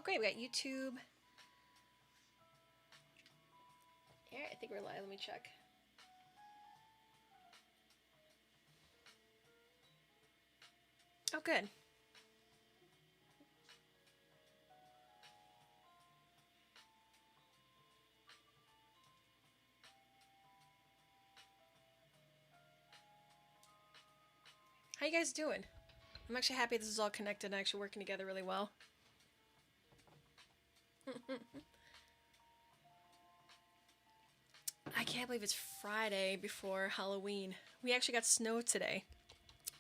great. We got YouTube. Yeah, I think we're live. Let me check. Oh, good. How you guys doing? I'm actually happy this is all connected and actually working together really well. I can't believe it's Friday before Halloween. We actually got snow today.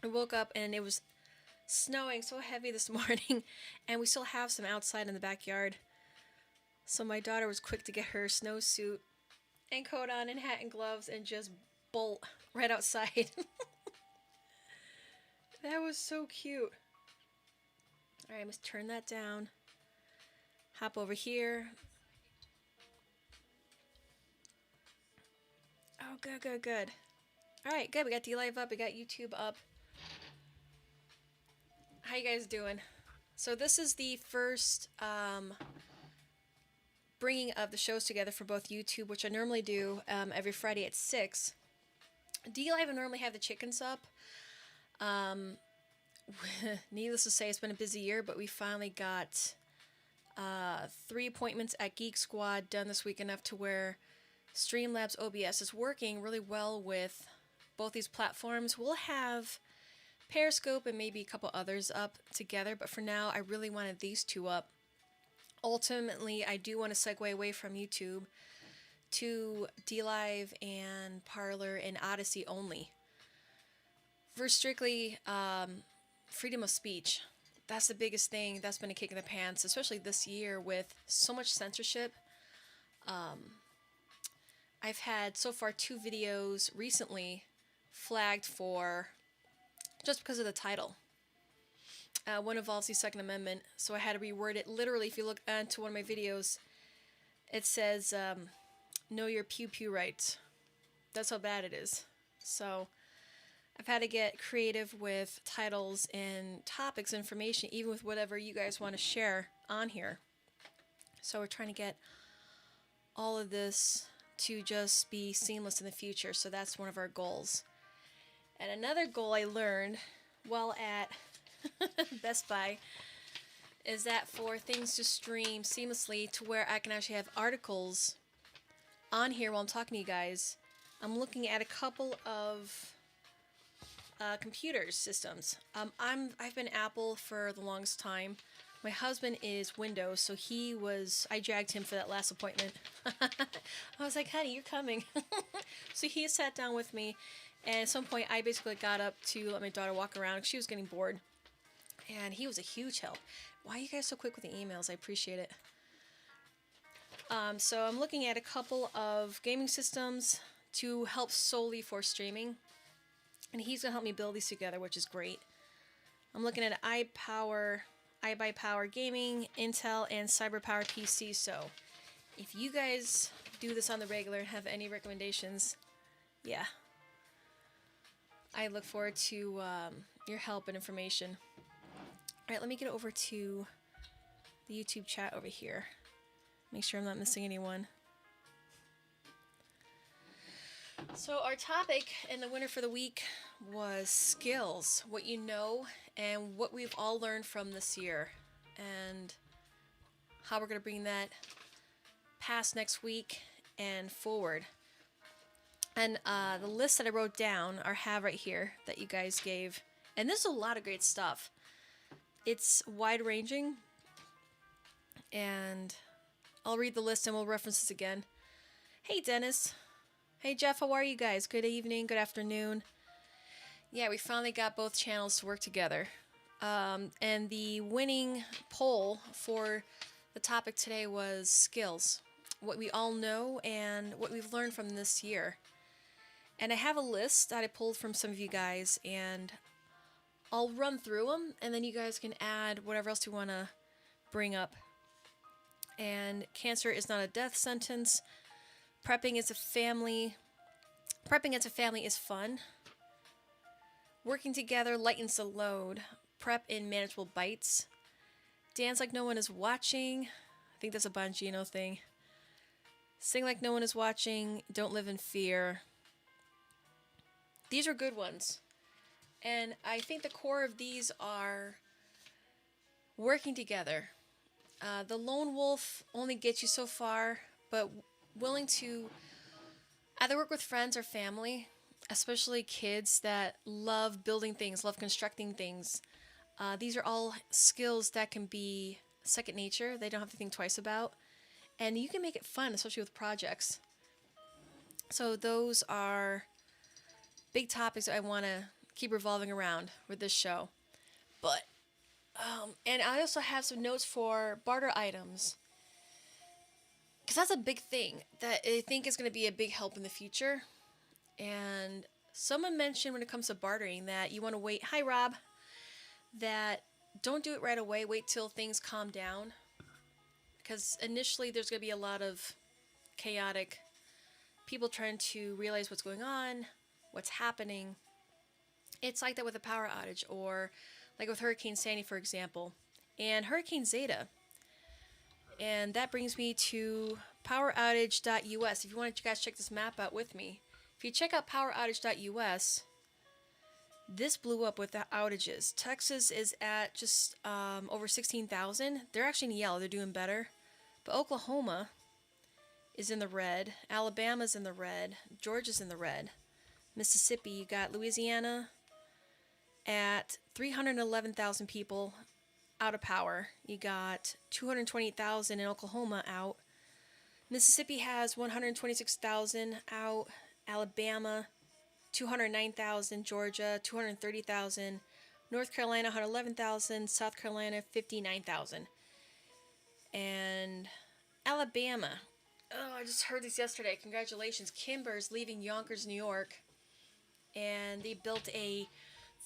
I woke up and it was snowing so heavy this morning, and we still have some outside in the backyard. So my daughter was quick to get her snowsuit and coat on and hat and gloves and just bolt right outside. That was so cute. Alright, I must turn that down. Hop over here. Oh, good, good, good. Alright, good. We got D-Live up. We got YouTube up. How you guys doing? So this is the first bringing of the shows together for both YouTube, which I normally do every Friday at 6. D-Live, I normally have the chickens up. Needless to say, it's been a busy year, but we finally got 3 appointments at Geek Squad done this week, enough to where Streamlabs OBS is working really well with both these platforms. We'll have Periscope and maybe a couple others up together, but for now I really wanted these two up. Ultimately, I do want to segue away from YouTube to DLive and Parler and Odyssey only. For strictly freedom of speech. That's the biggest thing that's been a kick in the pants, especially this year with so much censorship. I've had so far 2 videos recently flagged for just because of the title. One involves the Second Amendment, so I had to reword it. Literally, if you look into one of my videos, it says, know your pew pew rights. That's how bad it is. So I've had to get creative with titles and topics, information, even with whatever you guys want to share on here. So we're trying to get all of this to just be seamless in the future. So that's one of our goals. And another goal I learned while at Best Buy is that for things to stream seamlessly to where I can actually have articles on here while I'm talking to you guys, I'm looking at a couple of computer systems. I've been Apple for the longest time. My husband is Windows, so I dragged him for that last appointment. I was like, honey, you're coming. So he sat down with me, and at some point I basically got up to let my daughter walk around because she was getting bored. And he was a huge help. Why are you guys so quick with the emails? I appreciate it. So I'm looking at a couple of gaming systems to help solely for streaming. And he's going to help me build these together, which is great. I'm looking at iBuyPower Gaming, Intel, and CyberPower PC. So if you guys do this on the regular and have any recommendations, yeah, I look forward to your help and information. Alright, let me get over to the YouTube chat over here. Make sure I'm not missing anyone. So our topic and the winner for the week was skills, what you know and what we've all learned from this year, and how we're going to bring that past next week and forward. And the list that I wrote down or have right here that you guys gave, and there's a lot of great stuff. It's wide-ranging, and I'll read the list and we'll reference this again. Hey, Dennis. Hey, Jeff, how are you guys? Good evening, good afternoon. Yeah, we finally got both channels to work together. And the winning poll for the topic today was skills. What we all know and what we've learned from this year. And I have a list that I pulled from some of you guys, and I'll run through them, and then you guys can add whatever else you want to bring up. And cancer is not a death sentence. Prepping as a family is fun. Working together lightens the load. Prep in manageable bites. Dance like no one is watching. I think that's a Bongino thing. Sing like no one is watching. Don't live in fear. These are good ones. And I think the core of these are working together. The lone wolf only gets you so far, but willing to either work with friends or family, especially kids that love building things, love constructing things. These are all skills that can be second nature. They don't have to think twice about. And you can make it fun, especially with projects. So those are big topics I want to keep revolving around with this show. But, and I also have some notes for barter items. Because that's a big thing that I think is going to be a big help in the future. And someone mentioned when it comes to bartering that you want to wait. Hi, Rob. That don't do it right away. Wait till things calm down. Because initially there's going to be a lot of chaotic people trying to realize what's going on, what's happening. It's like that with a power outage, or like with Hurricane Sandy, for example, and Hurricane Zeta. And that brings me to poweroutage.us. If you want to guys check this map out with me, if you check out poweroutage.us, this blew up with the outages. Texas is at just over 16,000. They're actually in yellow. They're doing better. But Oklahoma is in the red. Alabama's in the red. Georgia's in the red. Mississippi, you got Louisiana at 311,000 people out of power. You got 228,000 in Oklahoma out. Mississippi has 126,000 out. Alabama, 209,000. Georgia, 230,000. North Carolina, 111,000. South Carolina, 59,000. And Alabama. Oh, I just heard this yesterday. Congratulations. Kimber's leaving Yonkers, New York. And they built a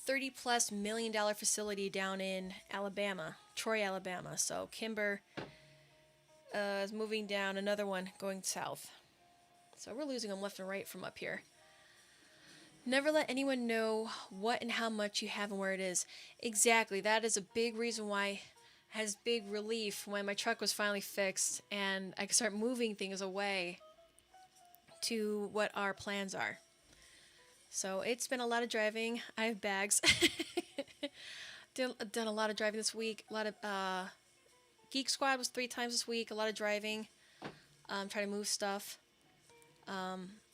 $30+ million facility down in Alabama, Troy, Alabama. So Kimber is moving down, another one going south. So we're losing them left and right from up here. Never let anyone know what and how much you have and where it is. Exactly. That is a big reason why I had big relief when my truck was finally fixed and I could start moving things away to what our plans are. So it's been a lot of driving. I have bags. Done a lot of driving this week. A lot of Geek Squad was 3 times this week. A lot of driving. Trying to move stuff.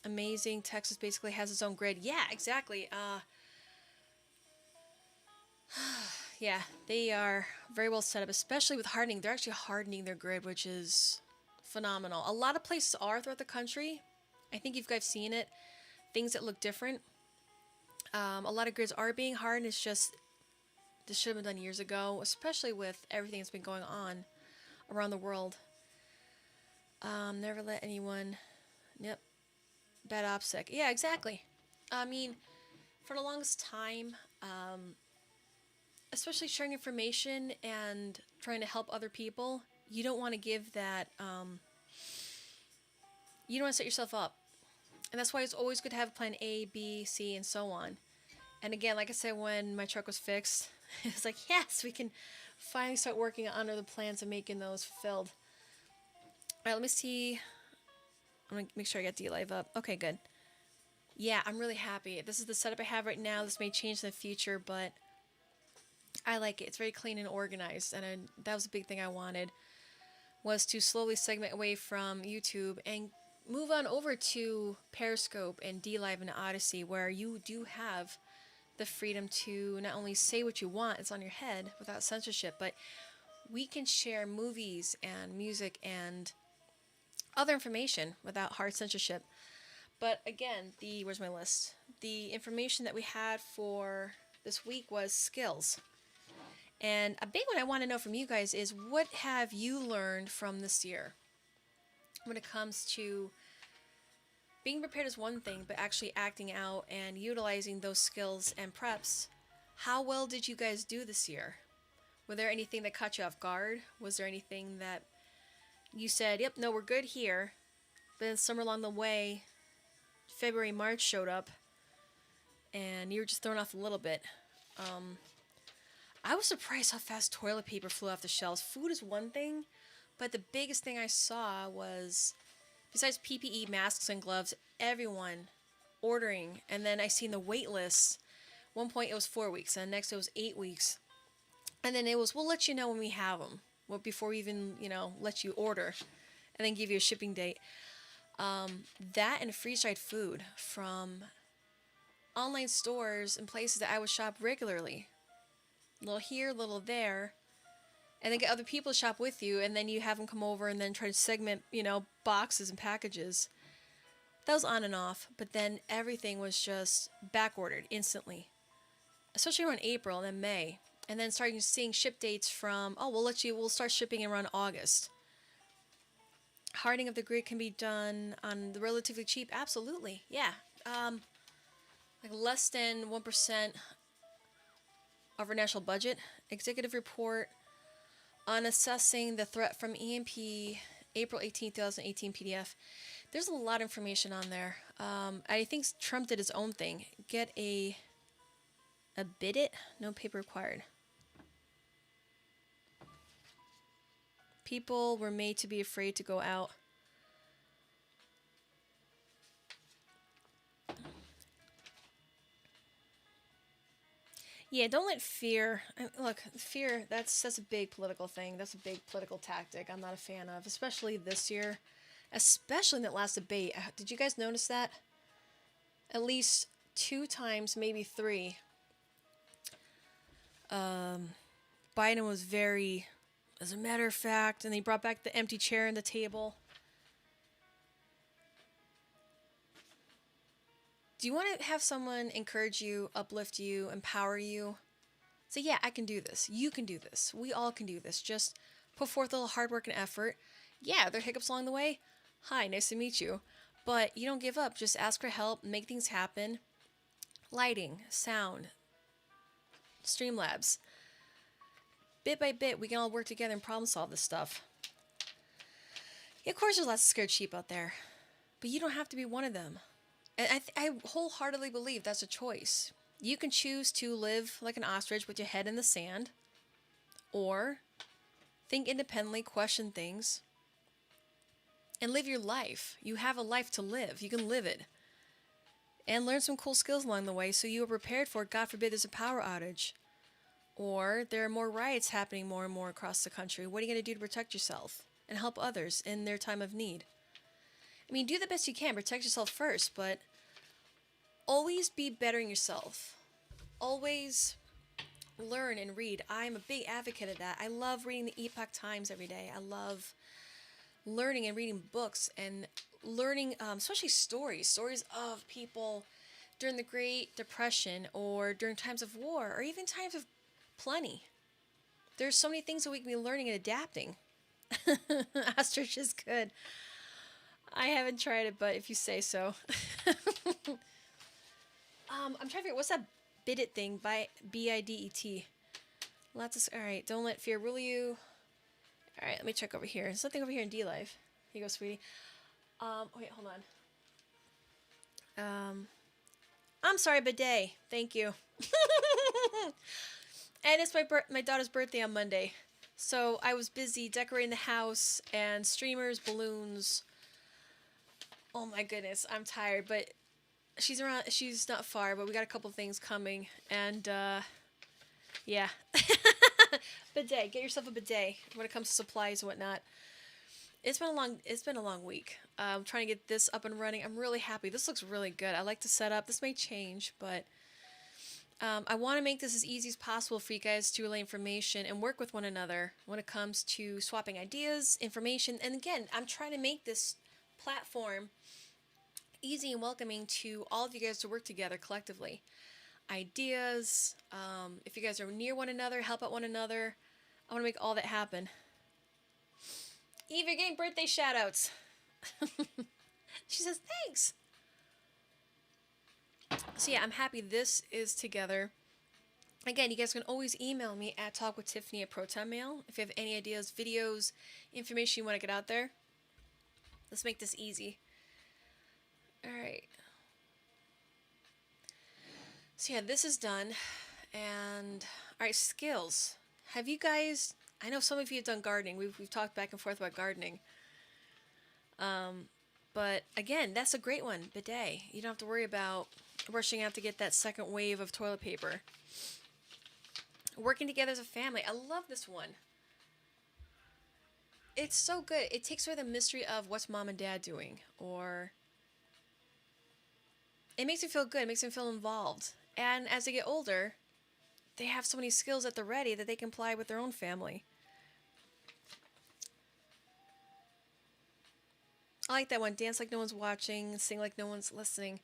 Amazing. Texas basically has its own grid. Yeah, exactly. Yeah, they are very well set up, especially with hardening. They're actually hardening their grid, which is phenomenal. A lot of places are throughout the country. I think you guys seen it. Things that look different. A lot of grids are being hardened. It's just, this should have been done years ago, especially with everything that's been going on around the world. Never let anyone... Yep. Bad OPSEC. Yeah, exactly. I mean, for the longest time, especially sharing information and trying to help other people, you don't want to give that... you don't want to set yourself up. And that's why it's always good to have plan A, B, C, and so on. And again, like I said, when my truck was fixed, it was like, yes, we can finally start working on other plans and making those fulfilled. All right, let me see. I'm going to make sure I got D-Live up. Okay, good. Yeah, I'm really happy. This is the setup I have right now. This may change in the future, but I like it. It's very clean and organized. And that was a big thing I wanted, was to slowly segment away from YouTube and move on over to Periscope and D-Live and Odyssey, where you do have the freedom to not only say what you want, it's on your head without censorship, but we can share movies and music and other information without hard censorship. But again, where's my list? The information that we had for this week was skills. And a big one I want to know from you guys is, what have you learned from this year? When it comes to being prepared is one thing, but actually acting out and utilizing those skills and preps. How well did you guys do this year? Were there anything that caught you off guard? Was there anything that you said, yep, no, we're good here, but then somewhere along the way, February, March showed up, and you were just thrown off a little bit? I was surprised how fast toilet paper flew off the shelves. Food is one thing, but the biggest thing I saw was, besides PPE, masks, and gloves, everyone ordering. And then I seen the wait lists. One point it was 4 weeks, and next it was 8 weeks. And then it was, we'll let you know when we have them. Well, before we even, let you order. And then give you a shipping date. That and freeze-dried food from online stores and places that I would shop regularly. Little here, little there. And then get other people to shop with you, and then you have them come over and then try to segment, boxes and packages. That was on and off, but then everything was just back ordered instantly. Especially around April and then May. And then starting seeing ship dates from, we'll start shipping around August. Hardening of the grid can be done on the relatively cheap. Absolutely. Yeah. Like less than 1% of our national budget. Executive report on assessing the threat from EMP, April 18, 2018 PDF. There's a lot of information on there. I think Trump did his own thing. Get a bid it? No paper required. People were made to be afraid to go out. Yeah, don't let fear... Look, fear, that's a big political thing. That's a big political tactic I'm not a fan of, especially this year. Especially in that last debate. Did you guys notice that? At least 2 times, maybe 3. Biden was very... As a matter of fact, and they brought back the empty chair and the table. Do you want to have someone encourage you, uplift you, empower you? Say, yeah, I can do this. You can do this. We all can do this. Just put forth a little hard work and effort. Yeah, there are hiccups along the way. Hi, nice to meet you. But you don't give up. Just ask for help. Make things happen. Lighting, sound, Streamlabs. Bit by bit, we can all work together and problem solve this stuff. Yeah, of course there's lots of scared sheep out there. But you don't have to be one of them. And I wholeheartedly believe that's a choice. You can choose to live like an ostrich with your head in the sand. Or think independently, question things, and live your life. You have a life to live. You can live it. And learn some cool skills along the way so you are prepared for, God forbid, there's a power outage. Or there are more riots happening more and more across the country. What are you going to do to protect yourself and help others in their time of need? I mean, do the best you can. Protect yourself first, but always be bettering yourself. Always learn and read. I'm a big advocate of that. I love reading the Epoch Times every day. I love learning and reading books and learning, especially stories of people during the Great Depression or during times of war or even times of plenty. There's so many things that we can be learning and adapting. Ostrich is good. I haven't tried it, but if you say so. I'm trying to figure out, what's that bid it thing? B-I-D-E-T. Lots of... Alright, don't let fear rule you. Alright, let me check over here. There's something over here in D-Live. Here you go, sweetie. Wait, hold on. I'm sorry, bidet. Thank you. And it's my daughter's birthday on Monday. So I was busy decorating the house and streamers, balloons. Oh my goodness, I'm tired, but she's around. She's not far, but we got a couple things coming, and yeah. Bidet. Get yourself a bidet when it comes to supplies and whatnot. It's been a long week. I'm trying to get this up and running. I'm really happy. This looks really good. I like the setup. This may change, but I want to make this as easy as possible for you guys to relay information and work with one another when it comes to swapping ideas, information. And again, I'm trying to make this platform easy and welcoming to all of you guys to work together collectively. Ideas, if you guys are near one another, help out one another. I want to make all that happen. Eve, you're getting birthday shoutouts. She says, thanks. So yeah, I'm happy this is together. Again, you guys can always email me at talkwithtiffany@protonmail if you have any ideas, videos, information you want to get out there. Let's make this easy. Alright. So yeah, this is done. And All right, skills. Have you guys? I know some of you have done gardening. We've talked back and forth about gardening. But again, that's a great one. Bidet. You don't have to worry about rushing out to get that second wave of toilet paper. Working together as a family. I love this one. It's so good. It takes away the mystery of what's mom and dad doing, or it makes me feel good. It makes me feel involved. And as they get older, they have so many skills at the ready that they can apply with their own family. I like that one. Dance like no one's watching, sing like no one's listening.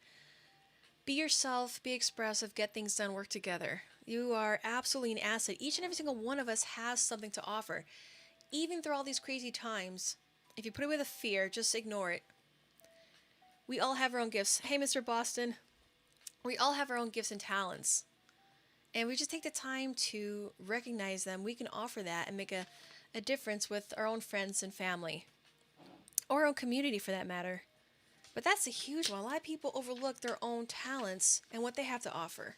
Be yourself, be expressive, get things done, work together. You are absolutely an asset. Each and every single one of us has something to offer. Even through all these crazy times, if you put away the fear, just ignore it. We all have our own gifts. Hey, Mr. Boston. We all have our own gifts and talents. And we just take the time to recognize them. We can offer that and make a difference with our own friends and family. Or our own community, for that matter. But that's a huge one. A lot of people overlook their own talents and what they have to offer.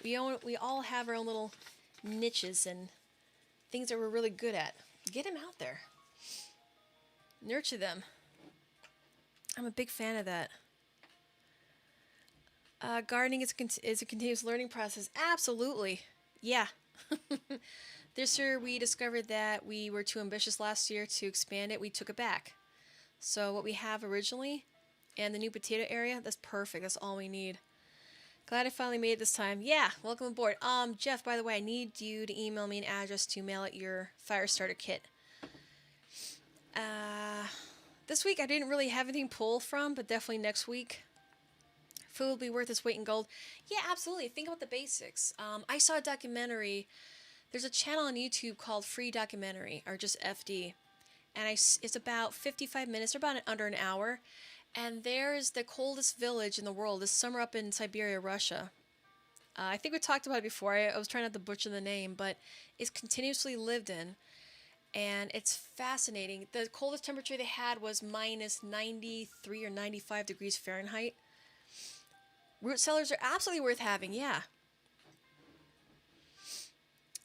We all have our own little niches and things that we're really good at. Get them out there. Nurture them. I'm a big fan of that. Gardening is a continuous learning process. Absolutely. Yeah. This year we discovered that we were too ambitious last year to expand it. We took it back. So what we have originally and the new potato area, that's perfect. That's all we need. Glad I finally made it this time. Yeah, welcome aboard. Jeff, by the way, I need you to email me an address to mail out your fire starter kit. This week I didn't really have anything to pull from, but definitely next week. Food will be worth its weight in gold. Yeah, absolutely. Think about the basics. I saw a documentary. There's a channel on YouTube called Free Documentary, or just FD. And it's about 55 minutes, or about under an hour. And there's the coldest village in the world this summer up in Siberia, Russia. I think we talked about it before. I was trying not to butcher the name, but it's continuously lived in. And it's fascinating. The coldest temperature they had was minus 93 or 95 degrees Fahrenheit. Root cellars are absolutely worth having, yeah.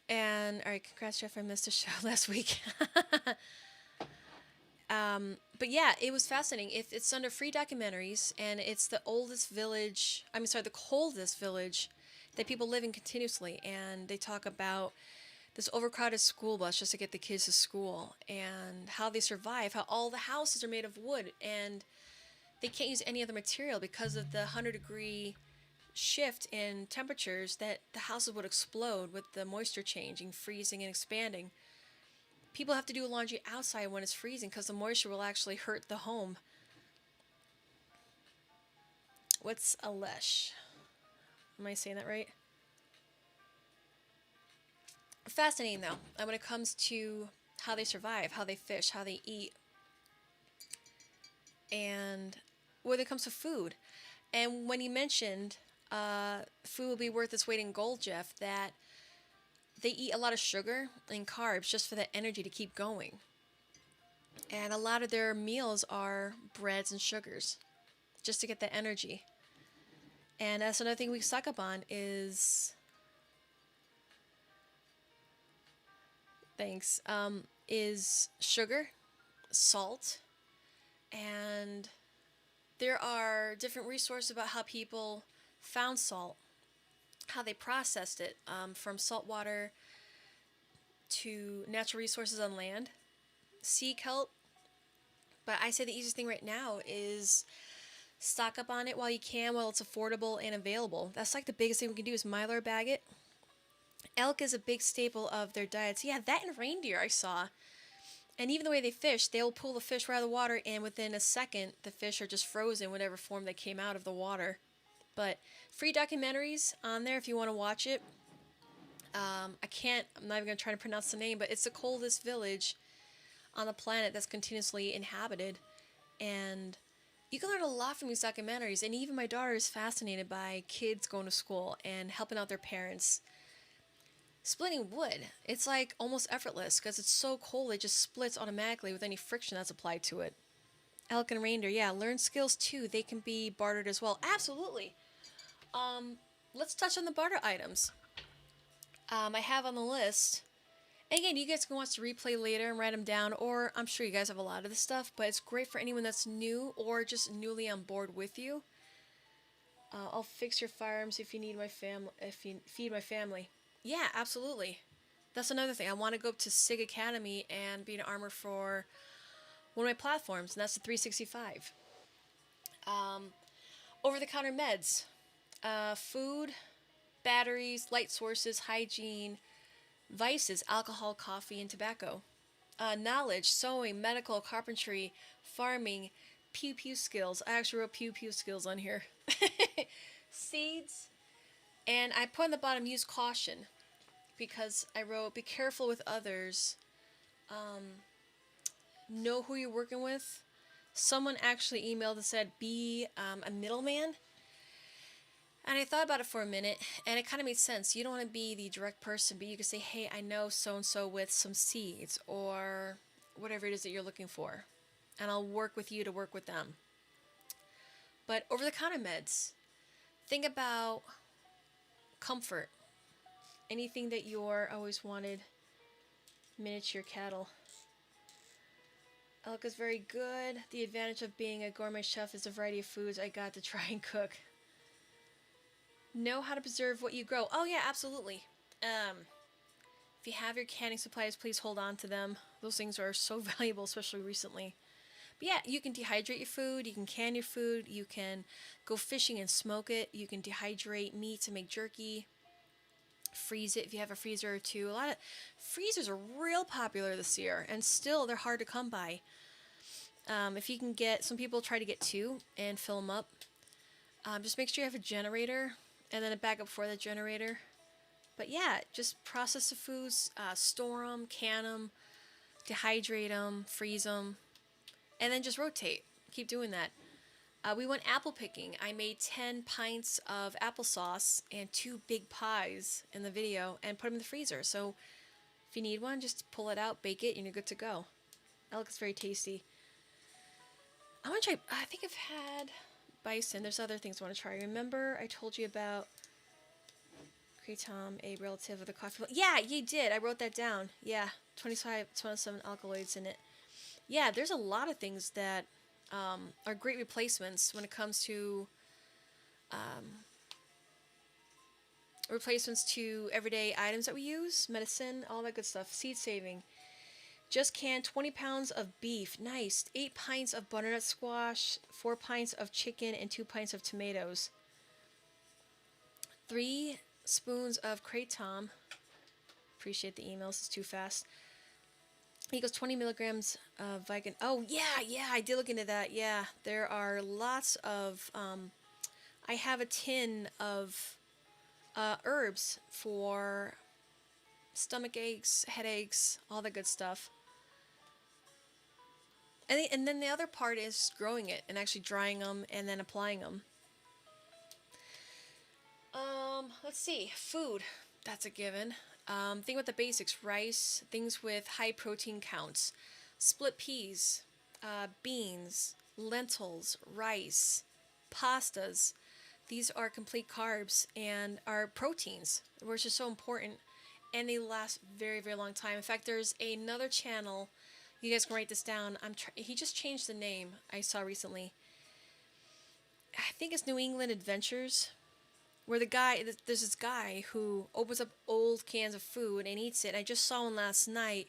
And, alright, congrats, Jeff. I missed a show last week. But yeah, it was fascinating. It's under Free Documentaries, and it's the coldest village that people live in continuously. And they talk about this overcrowded school bus just to get the kids to school, and how they survive, how all the houses are made of wood, and they can't use any other material because of the 100-degree shift in temperatures, that the houses would explode with the moisture changing, freezing, and expanding. People have to do laundry outside when it's freezing because the moisture will actually hurt the home. What's Alesh? Am I saying that right? Fascinating, though, and when it comes to how they survive, how they fish, how they eat, and when it comes to food. And when you mentioned food will be worth its weight in gold, Jeff, that they eat a lot of sugar and carbs just for the energy to keep going. And a lot of their meals are breads and sugars just to get the energy. And that's another thing we suck up on is... Thanks. Is sugar, salt, and there are different resources about how people found salt, how they processed it, from salt water to natural resources on land, sea kelp. But I say the easiest thing right now is stock up on it while you can, while it's affordable and available. That's like the biggest thing we can do is Mylar bag it. Elk is a big staple of their diets. Yeah, that and reindeer I saw. And even the way they fish, they'll pull the fish right out of the water, and within a second, the fish are just frozen, whatever form they came out of the water. But Free Documentaries on there if you want to watch it. I'm not even going to try to pronounce the name, but it's the coldest village on the planet that's continuously inhabited. And you can learn a lot from these documentaries. And even my daughter is fascinated by kids going to school and helping out their parents. Splitting wood, it's like almost effortless because it's so cold it just splits automatically with any friction that's applied to it. Elk and reindeer, yeah, learn skills too. They can be bartered as well. Absolutely. Let's touch on the barter items. I have on the list. And again, you guys can watch the replay later and write them down, or I'm sure you guys have a lot of this stuff, but it's great for anyone that's new or just newly on board with you. I'll fix your firearms if you need my if you feed my family. Yeah, absolutely. That's another thing. I want to go up to SIG Academy and be an armor for one of my platforms, and that's the 365. Over-the-counter meds, food, batteries, light sources, hygiene, vices, alcohol, coffee, and tobacco. Knowledge, sewing, medical, carpentry, farming, pew pew skills. I actually wrote pew pew skills on here. Seeds, and I put on the bottom use caution because I wrote be careful with others. Know who you're working with. Someone actually emailed and said be a middleman. And I thought about it for a minute, and it kind of made sense. You don't want to be the direct person, but you can say, hey, I know so-and-so with some seeds, or whatever it is that you're looking for. And I'll work with you to work with them. But over-the-counter meds, think about comfort. Anything that you're always wanted. Miniature cattle. Elk is very good. The advantage of being a gourmet chef is the variety of foods I got to try and cook. Know how to preserve what you grow. Oh yeah, absolutely. If you have your canning supplies, please hold on to them. Those things are so valuable, especially recently. But yeah, you can dehydrate your food, you can can your food, you can go fishing and smoke it, you can dehydrate meat to make jerky, freeze it if you have a freezer or two. A lot of freezers are real popular this year, and still they're hard to come by. If you can get, some people try to get two and fill them up. Just make sure you have a generator and then a backup for the generator. But yeah, just process the foods, store them, can them, dehydrate them, freeze them, and then just rotate. Keep doing that. We went apple picking. I made 10 pints of applesauce and 2 big pies in the video and put them in the freezer. So if you need one, just pull it out, bake it, and you're good to go. That looks very tasty. I want to try, I think I've had bison. There's other things I want to try. Remember I told you about kratom, a relative of the coffee. Yeah, you did. I wrote that down. Yeah, 27 alkaloids in it. Yeah, there's a lot of things that are great replacements when it comes to replacements to everyday items that we use, medicine, all that good stuff. Seed saving. Just canned 20 pounds of beef. Nice. 8 pints of butternut squash, 4 pints of chicken, and 2 pints of tomatoes. 3 spoons of kratom. Appreciate the emails. It's too fast. He goes 20 milligrams of Vicodin. Oh, yeah, I did look into that. Yeah, there are lots of... I have a tin of herbs for stomach aches, headaches, all that good stuff. And then the other part is growing it and actually drying them and then applying them. Let's see. Food. That's a given. Think about the basics. Rice, things with high protein counts. Split peas, beans, lentils, rice, pastas. These are complete carbs and are proteins, which is so important. And they last very, very long time. In fact, there's another channel. You guys can write this down. He just changed the name I saw recently. I think it's New England Adventures, where there's this guy who opens up old cans of food and eats it. I just saw one last night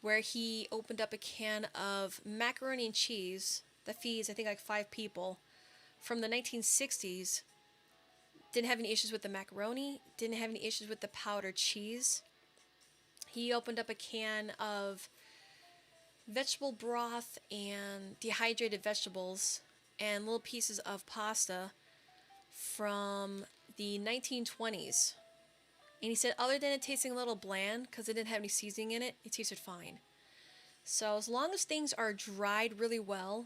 where he opened up a can of macaroni and cheese that feeds, I think, like 5 people from the 1960s. Didn't have any issues with the macaroni, didn't have any issues with the powdered cheese. He opened up a can of vegetable broth and dehydrated vegetables and little pieces of pasta from the 1920s. And he said other than it tasting a little bland because it didn't have any seasoning in it, it tasted fine. So as long as things are dried really well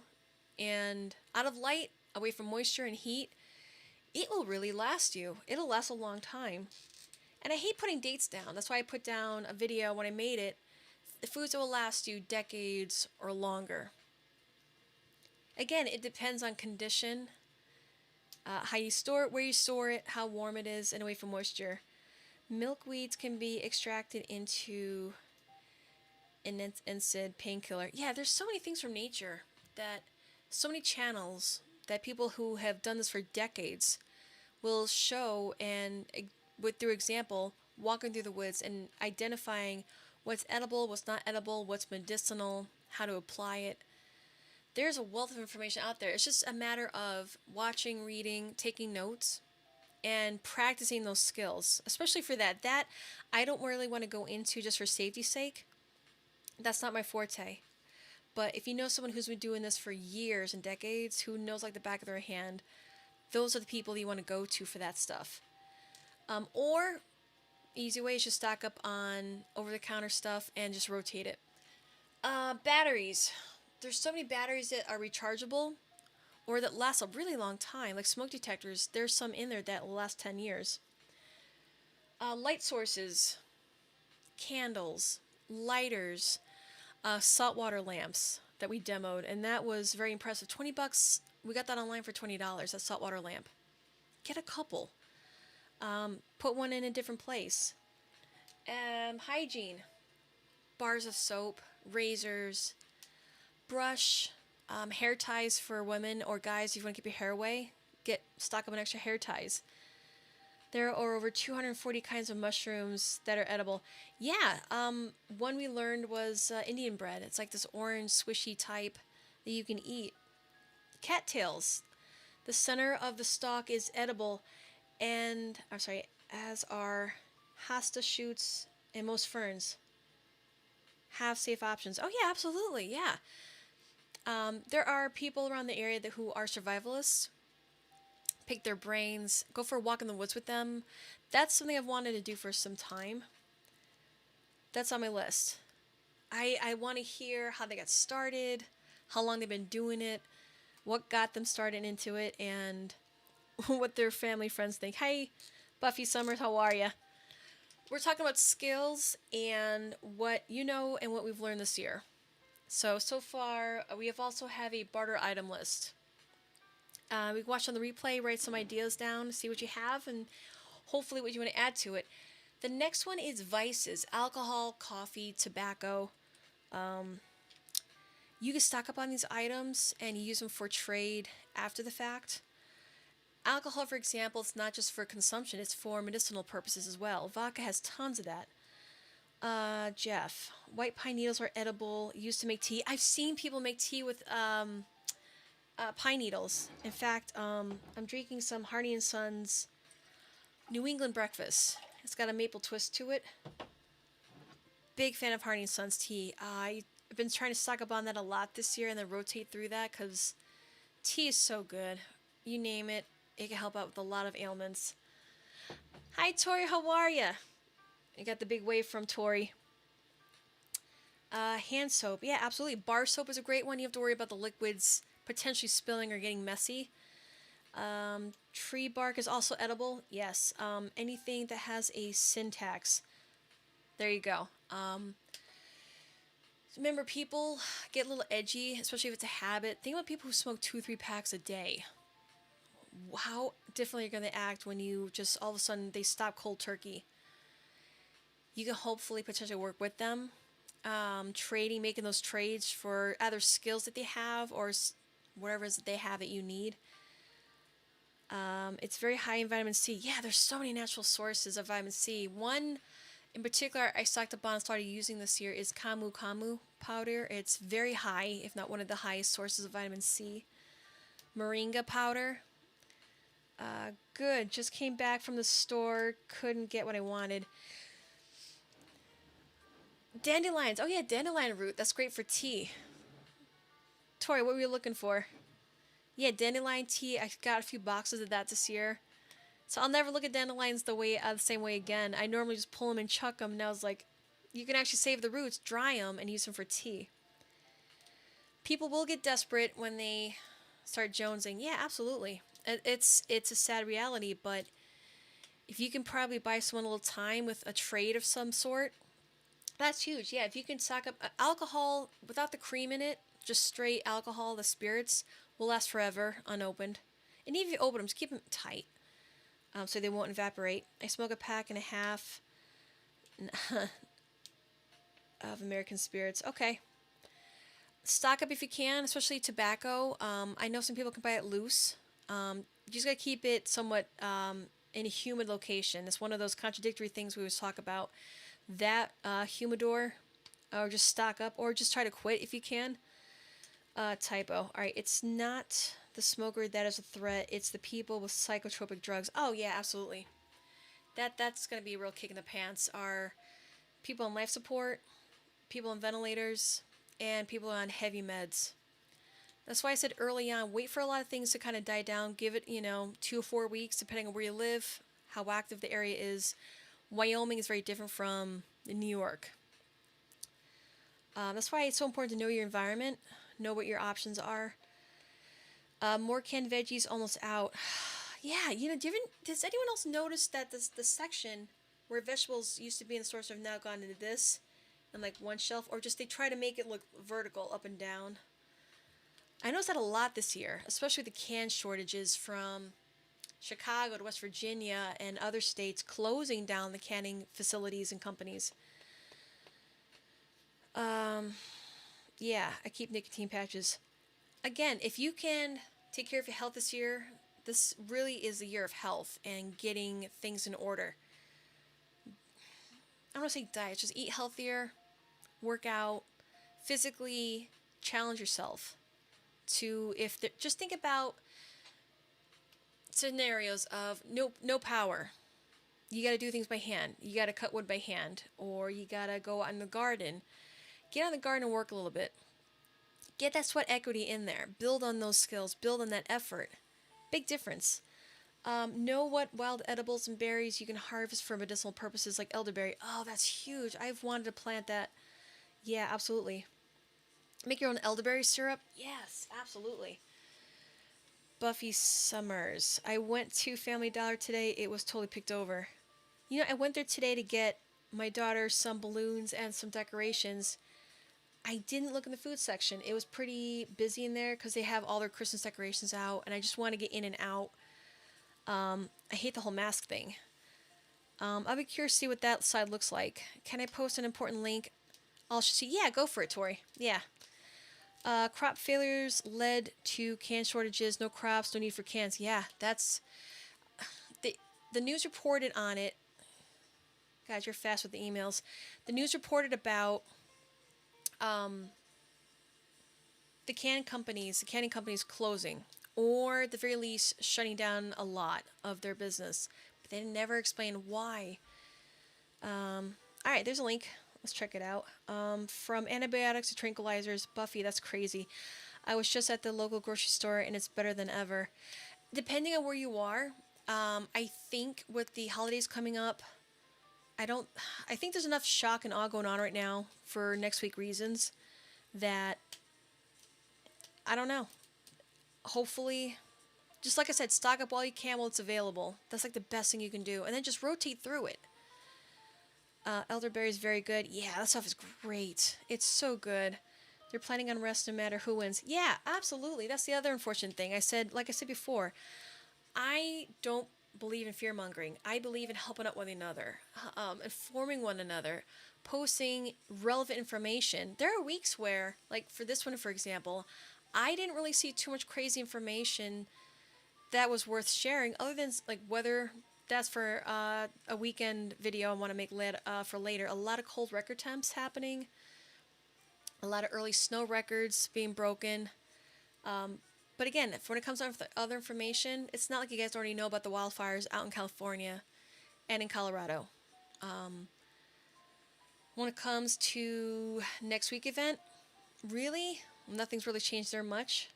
and out of light, away from moisture and heat, it will really last you. It'll last a long time. And I hate putting dates down. That's why I put down a video when I made it. The foods that will last you decades or longer. Again, it depends on condition, how you store it, where you store it, how warm it is, and away from moisture. Milkweeds can be extracted into an NSAID painkiller. Yeah, there's so many things from nature that, so many channels that people who have done this for decades will show and with through example, walking through the woods and identifying what's edible, what's not edible, what's medicinal, how to apply it. There's a wealth of information out there. It's just a matter of watching, reading, taking notes, and practicing those skills, especially for that. That I don't really want to go into just for safety's sake. That's not my forte. But if you know someone who's been doing this for years and decades, who knows like the back of their hand, those are the people you want to go to for that stuff. Or easy way is just stock up on over-the-counter stuff and just rotate it. Batteries. There's so many batteries that are rechargeable or that last a really long time. Like smoke detectors, there's some in there that will last 10 years. Light sources, candles, lighters, saltwater lamps that we demoed, and that was very impressive. $20. We got that online for $20. That saltwater lamp. Get a couple. Put one in a different place. Hygiene. Bars of soap, razors, brush, hair ties for women or guys if you want to keep your hair away. Stock up on extra hair ties. There are over 240 kinds of mushrooms that are edible. Yeah, one we learned was Indian bread. It's like this orange swishy type that you can eat. Cattails. The center of the stalk is edible, and as are hosta shoots and most ferns. Have safe options. Oh yeah, absolutely, yeah. There are people around the area who are survivalists. Pick their brains, go for a walk in the woods with them. That's something I've wanted to do for some time. That's on my list. I want to hear how they got started, how long they've been doing it, what got them started into it, and what their family friends think. Hey, Buffy Summers, how are ya? We're talking about skills and what you know and what we've learned this year. So far, we also have a barter item list. We can watch on the replay, write some ideas down, see what you have, and hopefully what you want to add to it. The next one is vices. Alcohol, coffee, tobacco. You can stock up on these items and use them for trade after the fact. Alcohol, for example, it's not just for consumption, it's for medicinal purposes as well. Vodka has tons of that. Jeff, white pine needles are edible, used to make tea. I've seen people make tea with pine needles. In fact, I'm drinking some Hardy & Sons New England breakfast. It's got a maple twist to it. Big fan of Hardy & Sons tea. I've been trying to stock up on that a lot this year and then rotate through that because tea is so good. You name it, it can help out with a lot of ailments. Hi, Tori, how are ya? You got the big wave from Tori. Hand soap. Yeah, absolutely. Bar soap is a great one. You have to worry about the liquids potentially spilling or getting messy. Tree bark is also edible. Yes. Anything that has a syntax. There you go. Remember, people get a little edgy, especially if it's a habit. Think about people who smoke 2-3 packs a day. How differently you're going to act when you just all of a sudden they stop cold turkey. You can hopefully potentially work with them. Trading, making those trades for either skills that they have or whatever it is that they have that you need. It's very high in vitamin C. Yeah, there's so many natural sources of vitamin C. One in particular I stocked up on and started using this year is Camu Camu powder. It's very high, if not one of the highest sources of vitamin C. Moringa powder. Good. Just came back from the store. Couldn't get what I wanted. Dandelions. Oh yeah, dandelion root. That's great for tea. Tori, what were you looking for? Yeah, dandelion tea. I got a few boxes of that this year. So I'll never look at dandelions the same way again. I normally just pull them and chuck them. Now it's like, you can actually save the roots, dry them, and use them for tea. People will get desperate when they start jonesing. Yeah, absolutely. It's a sad reality, but if you can probably buy someone a little time with a trade of some sort, that's huge. Yeah, if you can stock up alcohol without the cream in it, just straight alcohol, the spirits will last forever unopened. And even if you open them, just keep them tight. so they won't evaporate. I smoke a pack and a half of American spirits. Okay. Stock up if you can, especially tobacco. I know some people can buy it loose. You just gotta keep it somewhat in a humid location. It's one of those contradictory things we always talk about. That humidor, or just stock up, or just try to quit if you can. Typo. All right, it's not the smoker that is a threat. It's the people with psychotropic drugs. Oh yeah, absolutely. That's gonna be a real kick in the pants. Are people on life support, people on ventilators, and people on heavy meds. That's why I said early on, wait for a lot of things to kind of die down. Give it, 2 or 4 weeks, depending on where you live, how active the area is. Wyoming is very different from New York. That's why it's so important to know your environment, know what your options are. More canned veggies almost out. Yeah, does anyone else notice that the section where vegetables used to be in the stores have now gone into this? And like one shelf, or just they try to make it look vertical up and down. I noticed that a lot this year, especially the can shortages from Chicago to West Virginia and other states closing down the canning facilities and companies. Yeah, I keep nicotine patches. Again, if you can take care of your health this year, this really is the year of health and getting things in order. I don't want to say diet, just eat healthier, work out, physically challenge yourself to just think about scenarios of no power. You got to do things by hand. You got to cut wood by hand, or you got to go out in the garden. Get out in the garden and work a little bit. Get that sweat equity in there. Build on those skills. Build on that effort. Big difference. Know what wild edibles and berries you can harvest for medicinal purposes, like elderberry. Oh, that's huge. I've wanted to plant that. Yeah, absolutely. Make your own elderberry syrup? Yes, absolutely. Buffy Summers. I went to Family Dollar today. It was totally picked over. I went there today to get my daughter some balloons and some decorations. I didn't look in the food section. It was pretty busy in there because they have all their Christmas decorations out, and I just want to get in and out. I hate the whole mask thing. I'll be curious to see what that side looks like. Can I post an important link? I'll see. Yeah, go for it, Tori. Yeah. Crop failures led to can shortages. No crops, no need for cans. Yeah, that's the news reported on it. God, you're fast with the emails. The news reported about the canning companies closing, or at the very least shutting down a lot of their business. But they never explain why. All right, there's a link. Let's check it out. From antibiotics to tranquilizers. Buffy, that's crazy. I was just at the local grocery store and it's better than ever. Depending on where you are, I think with the holidays coming up, I think there's enough shock and awe going on right now for next week reasons that, I don't know. Hopefully, just like I said, stock up while you can while it's available. That's like the best thing you can do. And then just rotate through it. Elderberry is very good. Yeah, that stuff is great. It's so good. They're planning on rest no matter who wins. Yeah, absolutely. That's the other unfortunate thing. Like I said before, I don't believe in fear-mongering. I believe in helping out one another, informing one another, posting relevant information. There are weeks where, like for this one, for example, I didn't really see too much crazy information that was worth sharing, other than like weather. That's for a weekend video I want to make for later. A lot of cold record temps happening. A lot of early snow records being broken. But again, when it comes to other information, it's not like you guys already know about the wildfires out in California and in Colorado. When it comes to next week event, really, nothing's really changed there much.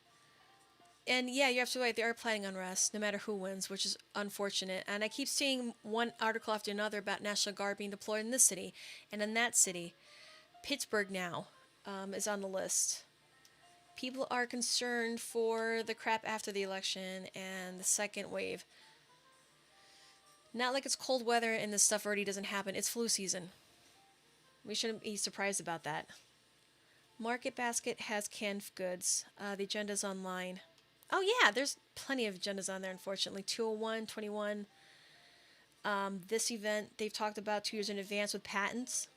And yeah, you're absolutely right. They are planning unrest, no matter who wins, which is unfortunate. And I keep seeing one article after another about National Guard being deployed in this city and in that city. Pittsburgh now is on the list. People are concerned for the crap after the election and the second wave. Not like it's cold weather and this stuff already doesn't happen. It's flu season. We shouldn't be surprised about that. Market Basket has canned goods. The agenda's online. Oh yeah, there's plenty of agendas on there, unfortunately. 201, 21. This event they've talked about 2 years in advance with patents.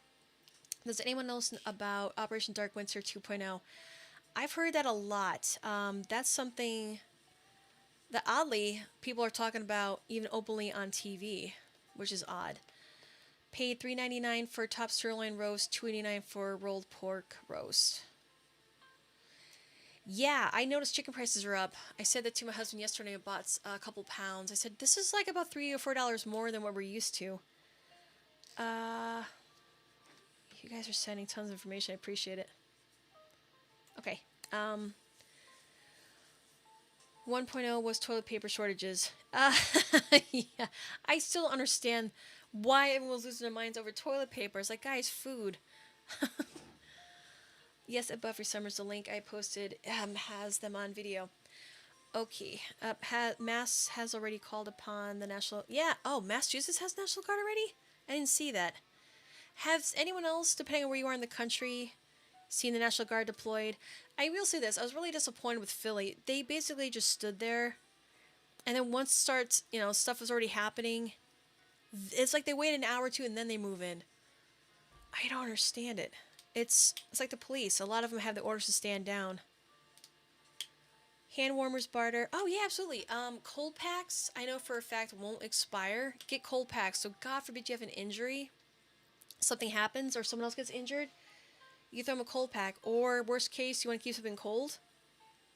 Does anyone else about Operation Dark Winter 2.0? I've heard that a lot. That's something that oddly people are talking about even openly on TV, which is odd. Paid $3.99 for top sirloin roast, $2.89 for rolled pork roast. Yeah, I noticed chicken prices are up. I said that to my husband yesterday. I bought a couple pounds. I said, this is like about $3 or $4 more than what we're used to. You guys are sending tons of information. I appreciate it. Okay. 1.0 was toilet paper shortages. Yeah, I still understand why everyone was losing their minds over toilet paper. It's like, guys, food. Yes, at Buffy Summers, the link I posted has them on video. Okay. Mass has already called upon the National... Yeah. Oh, Massachusetts has National Guard already? I didn't see that. Has anyone else, depending on where you are in the country, seen the National Guard deployed? I will say this. I was really disappointed with Philly. They basically just stood there. And then once starts, stuff was already happening. It's like they wait an hour or two and then they move in. I don't understand it. It's like the police. A lot of them have the orders to stand down. Hand warmers barter. Oh, yeah, absolutely. Cold packs, I know for a fact, won't expire. Get cold packs. So God forbid you have an injury. Something happens or someone else gets injured. You throw them a cold pack. Or worst case, you want to keep something cold.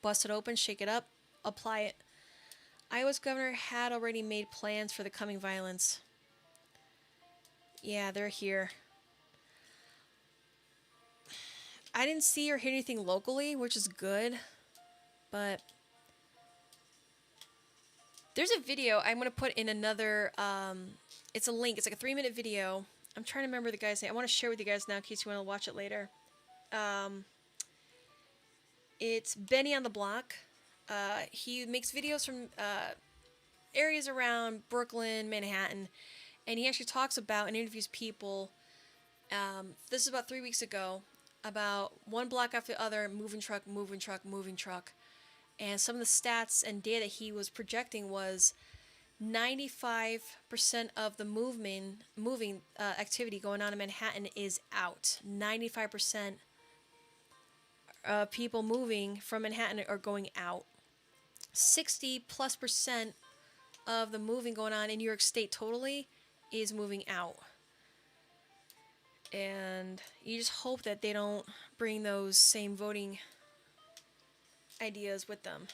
Bust it open, shake it up, apply it. Iowa's governor had already made plans for the coming violence. Yeah, they're here. I didn't see or hear anything locally, which is good. But there's a video I'm going to put in another... it's a link. It's like a 3-minute video. I'm trying to remember the guy's name. I want to share with you guys now in case you want to watch it later. It's Benny on the Block. He makes videos from areas around Brooklyn, Manhattan, and he actually talks about and interviews people. This is about 3 weeks ago, about one block after the other, moving truck, moving truck, moving truck. And some of the stats and data he was projecting was 95% of the moving activity going on in Manhattan is out. 95% of people moving from Manhattan are going out. 60+% of the moving going on in New York State totally is moving out. And you just hope that they don't bring those same voting ideas with them.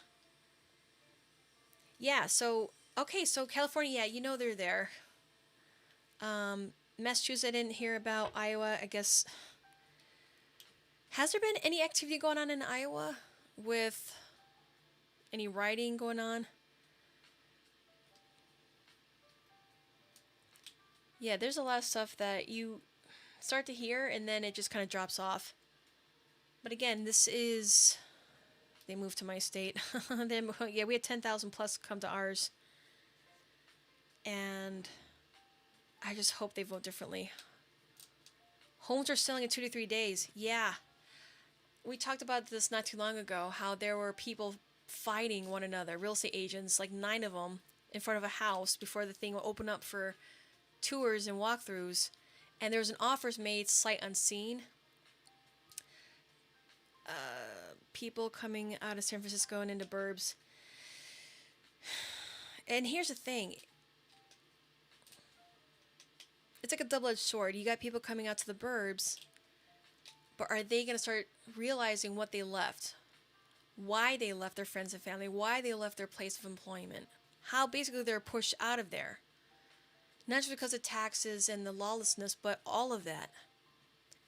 Yeah, so, okay, so California, yeah, they're there. Massachusetts, I didn't hear about. Iowa, I guess. Has there been any activity going on in Iowa with any rioting going on? Yeah, there's a lot of stuff that you start to hear and then it just kind of drops off. But again, this is... They moved to my state. Yeah, we had 10,000 plus come to ours. And I just hope they vote differently. Homes are selling in 2 to 3 days. Yeah. We talked about this not too long ago, how there were people fighting one another, real estate agents, like 9 of them, in front of a house before the thing would open up for tours and walkthroughs. And there was an offers made sight unseen. People coming out of San Francisco and into burbs. And here's the thing. It's like a double-edged sword. You got people coming out to the burbs, but are they going to start realizing what they left? Why they left their friends and family? Why they left their place of employment? How basically they're pushed out of there? Not just because of taxes and the lawlessness, but all of that.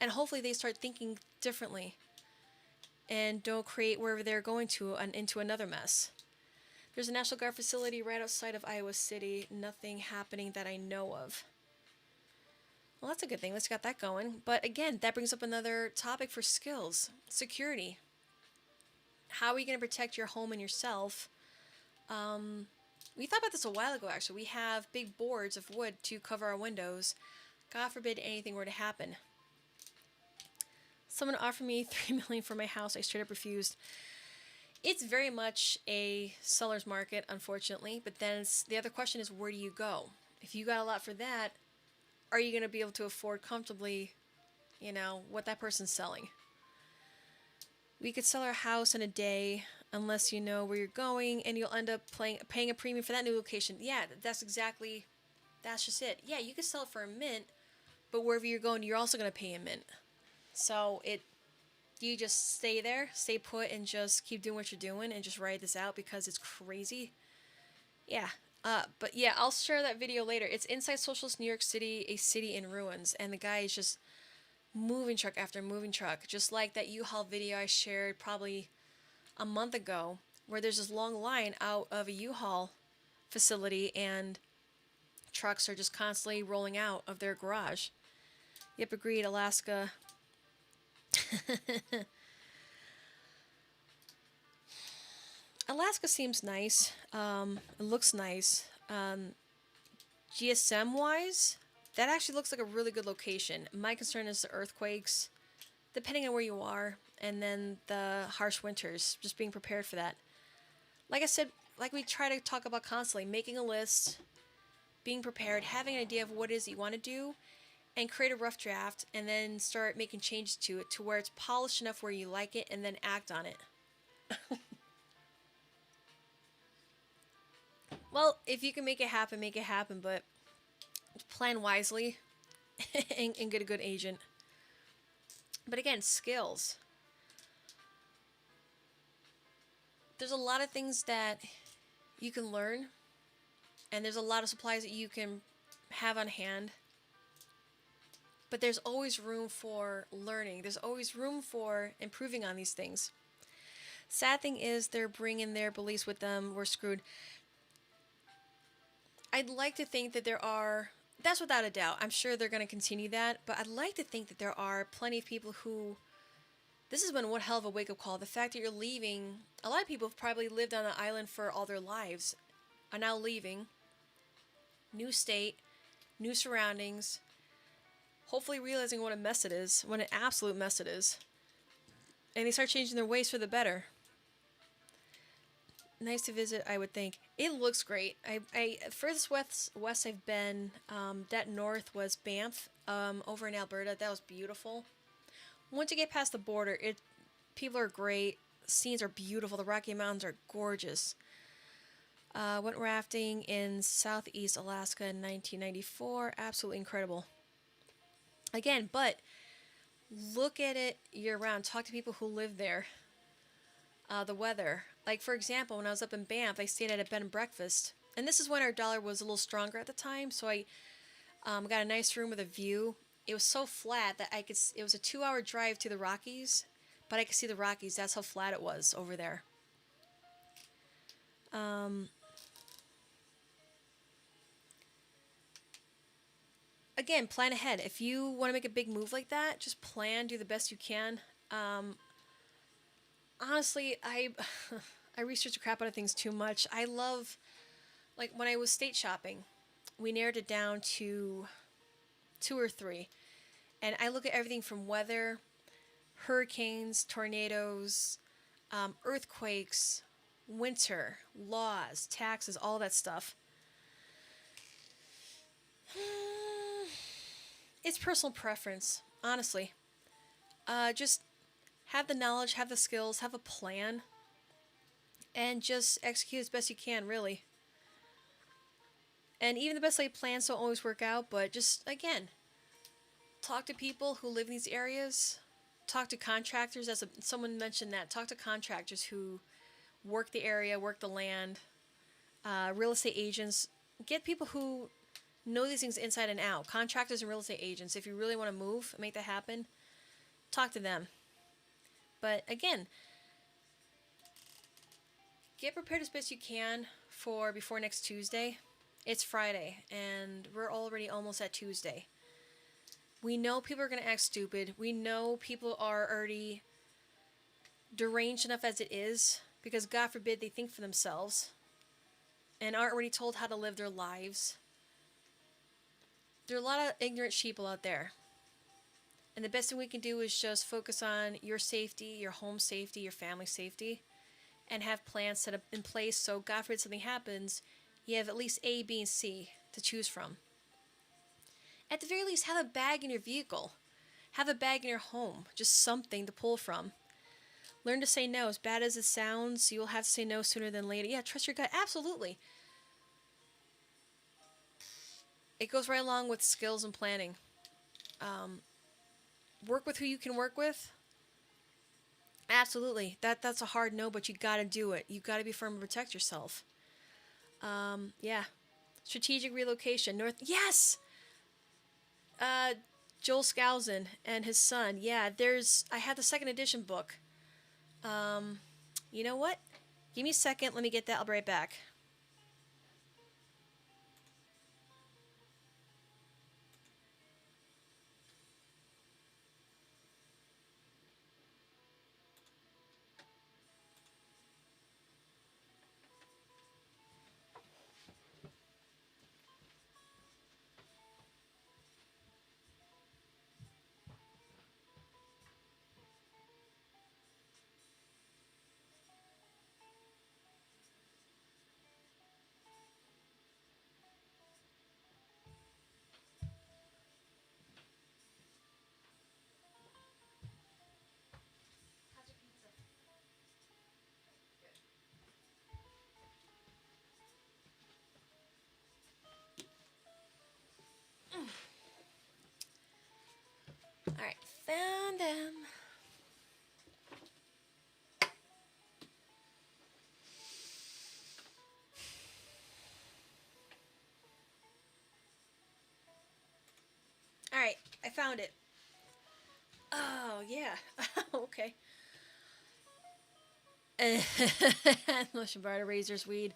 And hopefully they start thinking differently and don't create wherever they're going to into another mess. There's a National Guard facility right outside of Iowa City. Nothing happening that I know of. Well, that's a good thing. Let's get that going. But again, that brings up another topic for skills. Security. How are you going to protect your home and yourself? We thought about this a while ago, actually. We have big boards of wood to cover our windows. God forbid anything were to happen. Someone offered me $3 million for my house. I straight up refused. It's very much a seller's market, unfortunately. But then the other question is, where do you go? If you got a lot for that, are you going to be able to afford comfortably, what that person's selling? We could sell our house in a day unless you know where you're going, and you'll end up paying a premium for that new location. Yeah, that's just it. Yeah, you could sell it for a mint, but wherever you're going, you're also going to pay a mint. So you just stay there, stay put, and just keep doing what you're doing and just ride this out because it's crazy. Yeah. But yeah, I'll share that video later. It's Inside Socialist New York City, a city in ruins, and the guy is just moving truck after moving truck, just like that U-Haul video I shared probably a month ago, where there's this long line out of a U-Haul facility and trucks are just constantly rolling out of their garage. Yep, agreed, Alaska. Alaska seems nice. It looks nice. GSM wise, that actually looks like a really good location. My concern is the earthquakes, depending on where you are, and then the harsh winters, just being prepared for that. Like I said, like we try to talk about constantly, making a list, being prepared, having an idea of what it is that you want to do, and create a rough draft, and then start making changes to it to where it's polished enough where you like it, and then act on it. Well, if you can make it happen, but plan wisely and get a good agent. But again, skills. There's a lot of things that you can learn, and there's a lot of supplies that you can have on hand. But there's always room for learning. There's always room for improving on these things. Sad thing is they're bringing their beliefs with them. We're screwed. I'd like to think that that's without a doubt. I'm sure they're going to continue that, but I'd like to think that there are plenty of people who, this has been one hell of a wake-up call. The fact that you're leaving, a lot of people have probably lived on the island for all their lives, are now leaving. New state, new surroundings, hopefully realizing what a mess it is, what an absolute mess it is. And they start changing their ways for the better. Nice to visit, I would think. It looks great. I furthest west I've been, that north was Banff, over in Alberta. That was beautiful. Once you get past the border, people are great. Scenes are beautiful. The Rocky Mountains are gorgeous. Went rafting in Southeast Alaska in 1994. Absolutely incredible. Again, but look at it year-round. Talk to people who live there. The weather. Like, for example, when I was up in Banff, I stayed at a bed and breakfast. And this is when our dollar was a little stronger at the time, so I got a nice room with a view. It was so flat that it was a 2-hour drive to the Rockies, but I could see the Rockies. That's how flat it was over there. Again, plan ahead. If you want to make a big move like that, just plan, do the best you can. Honestly, I research the crap out of things too much. I love, like, when I was state shopping, we narrowed it down to 2 or 3. And I look at everything from weather, hurricanes, tornadoes, earthquakes, winter, laws, taxes, all that stuff. It's personal preference, honestly. Just have the knowledge, have the skills, have a plan, and just execute as best you can, really. And even the best laid plans don't always work out, but just, again, talk to people who live in these areas. Talk to contractors, someone mentioned that. Talk to contractors who work the area, work the land, real estate agents. Get people who know these things inside and out. Contractors and real estate agents. If you really want to move, make that happen, talk to them. But again, get prepared as best you can for before next Tuesday. It's Friday, and we're already almost at Tuesday. We know people are going to act stupid. We know people are already deranged enough as it is, because God forbid they think for themselves and aren't already told how to live their lives. There are a lot of ignorant sheeple out there. And the best thing we can do is just focus on your safety, your home safety, your family safety, and have plans set up in place so God forbid something happens, you have at least A, B, and C to choose from. At the very least, have a bag in your vehicle. Have a bag in your home. Just something to pull from. Learn to say no. As bad as it sounds, you will have to say no sooner than later. Yeah, trust your gut. Absolutely. It goes right along with skills and planning. Work with who you can work with. Absolutely. That's a hard no, but you gotta do it. You gotta be firm and protect yourself. Yeah. Strategic relocation. North. Yes! Joel Skousen and his son. Yeah, I had the second edition book. You know what? Give me a second. Let me get that. I'll be right back. Alright, found them. Alright, I found it. Oh, yeah. Okay. Lotion bar to razors, weed.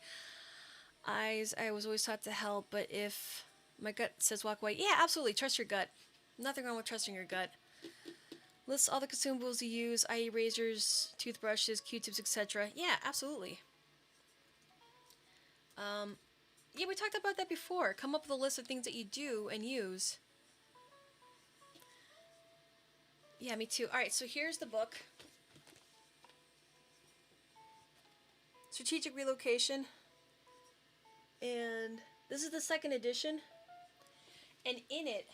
Eyes, I was always taught to help, but if my gut says walk away, yeah, absolutely, trust your gut. Nothing wrong with trusting your gut. List all the consumables you use, i.e. razors, toothbrushes, Q-tips, etc. Yeah, absolutely. Yeah, we talked about that before. Come up with a list of things that you do and use. Yeah, me too. Alright, so here's the book. Strategic Relocation. And this is the second edition. And in it,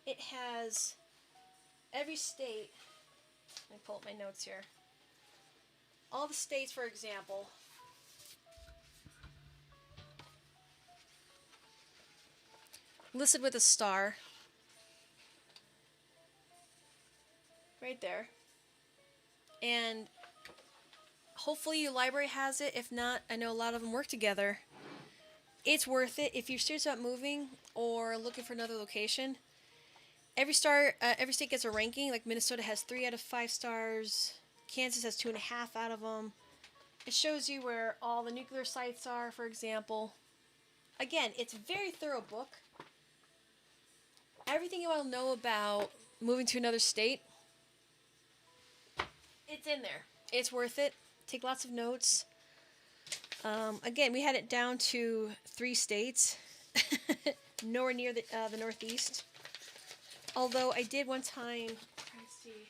it has every state. Let me pull up my notes here. All the states, for example. Listed with a star. Right there. And hopefully your library has it. If not, I know a lot of them work together. It's worth it if you're serious about moving or looking for another location. Every state gets a ranking. Like Minnesota has 3 out of 5 stars. Kansas has 2.5 out of them. It shows you where all the nuclear sites are, for example. Again, it's a very thorough book. Everything you want to know about moving to another state, it's in there. It's worth it. Take lots of notes. Again, we had it down to 3 states. Nowhere near the Northeast. Although I did one time. Let's see.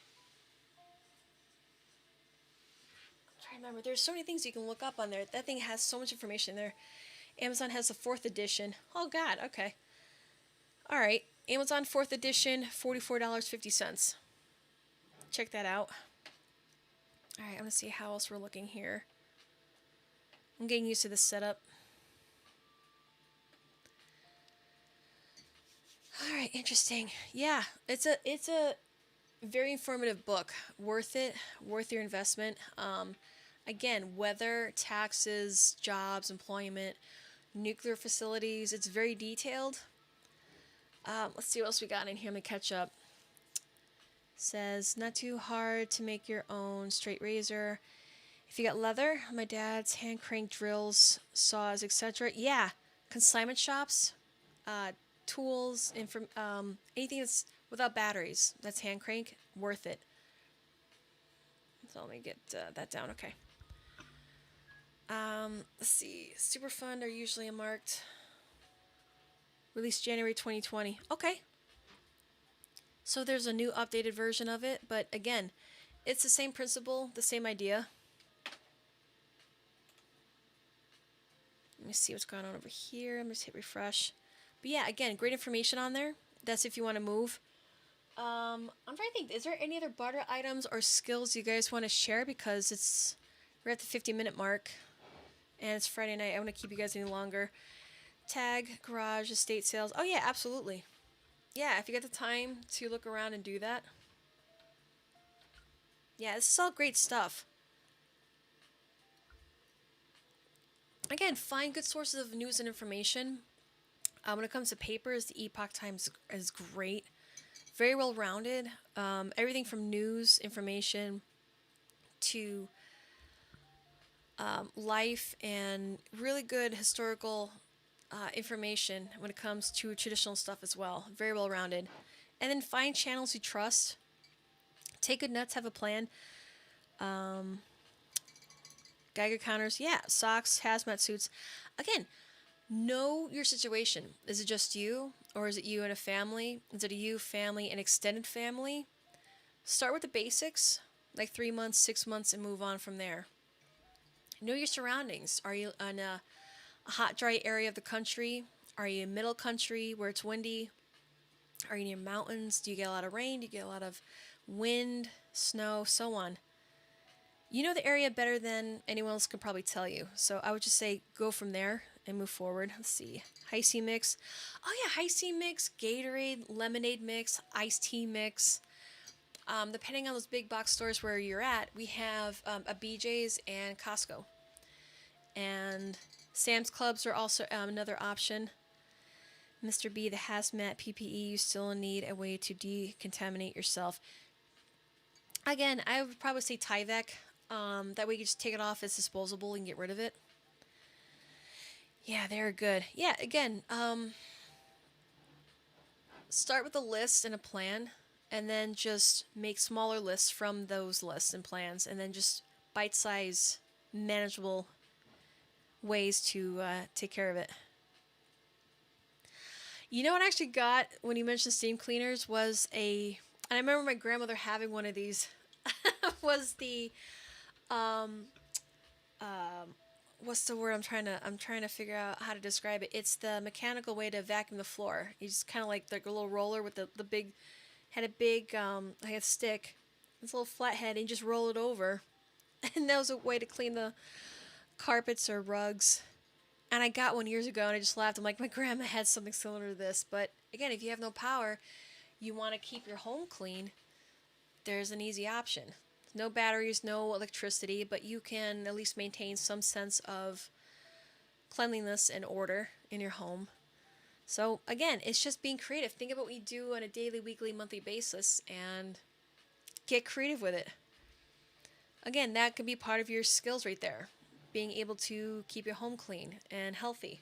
I'm trying to remember. There's so many things you can look up on there. That thing has so much information there. Amazon has the 4th edition. Oh God. Okay. All right. Amazon 4th edition, $44.50. Check that out. All right. I'm gonna see how else we're looking here. I'm getting used to this setup. All right, interesting. Yeah, it's a very informative book. Worth it. Worth your investment. Again, weather, taxes, jobs, employment, nuclear facilities. It's very detailed. Let's see what else we got in here. Let me catch up. Says not too hard to make your own straight razor. If you got leather, my dad's hand crank drills, saws, etc. Yeah, consignment shops, tools, anything that's without batteries. That's hand crank, worth it. So let me get that down. Okay. Let's see. Superfund are usually marked. Released January 2020. Okay. So there's a new updated version of it, but again, it's the same principle, the same idea. Let me see what's going on over here. I'm going to hit refresh. But yeah, again, great information on there. That's if you want to move. I'm trying to think. Is there any other barter items or skills you guys want to share? Because we're at the 50-minute mark, and it's Friday night. I want to keep you guys any longer. Tag, garage, estate sales. Oh yeah, absolutely. Yeah, if you get the time to look around and do that. Yeah, this is all great stuff. Again, find good sources of news and information. When it comes to papers, the Epoch Times is great. Very well rounded. Everything from news, information, to life, and really good historical information when it comes to traditional stuff as well. Very well rounded. And then find channels you trust. Take good nuts, have a plan. Geiger counters, yeah, socks, hazmat suits. Again, know your situation. Is it just you, or is it you and a family? Is it a you, family, and extended family? Start with the basics, like 3 months, 6 months, and move on from there. Know your surroundings. Are you in a hot, dry area of the country? Are you in middle country where it's windy? Are you near mountains? Do you get a lot of rain? Do you get a lot of wind, snow, so on? You know the area better than anyone else could probably tell you. So I would just say go from there and move forward. Let's see. Hi-C mix. Oh yeah, Hi-C mix, Gatorade, lemonade mix, iced tea mix. Depending on those big box stores where you're at, we have a BJ's and Costco. And Sam's Clubs are also another option. Mr. B, the hazmat PPE, you still need a way to decontaminate yourself. Again, I would probably say Tyvek. That way you just take it off as disposable and get rid of it. Yeah, they're good. Yeah, again, start with a list and a plan, and then just make smaller lists from those lists and plans, and then just bite-size, manageable ways to take care of it. You know what I actually got when you mentioned steam cleaners was and I remember my grandmother having one of these, was the, what's the word I'm trying to figure out how to describe it. It's the mechanical way to vacuum the floor. You just kind of like a little roller with the big, had a big, like a stick, this little flat head, and you just roll it over. And that was a way to clean the carpets or rugs. And I got one years ago, and I just laughed. I'm like, my grandma had something similar to this. But again, if you have no power, you want to keep your home clean, there's an easy option. No batteries, no electricity, but you can at least maintain some sense of cleanliness and order in your home. So again, it's just being creative. Think about what you do on a daily, weekly, monthly basis and get creative with it. Again, that could be part of your skills right there. Being able to keep your home clean and healthy.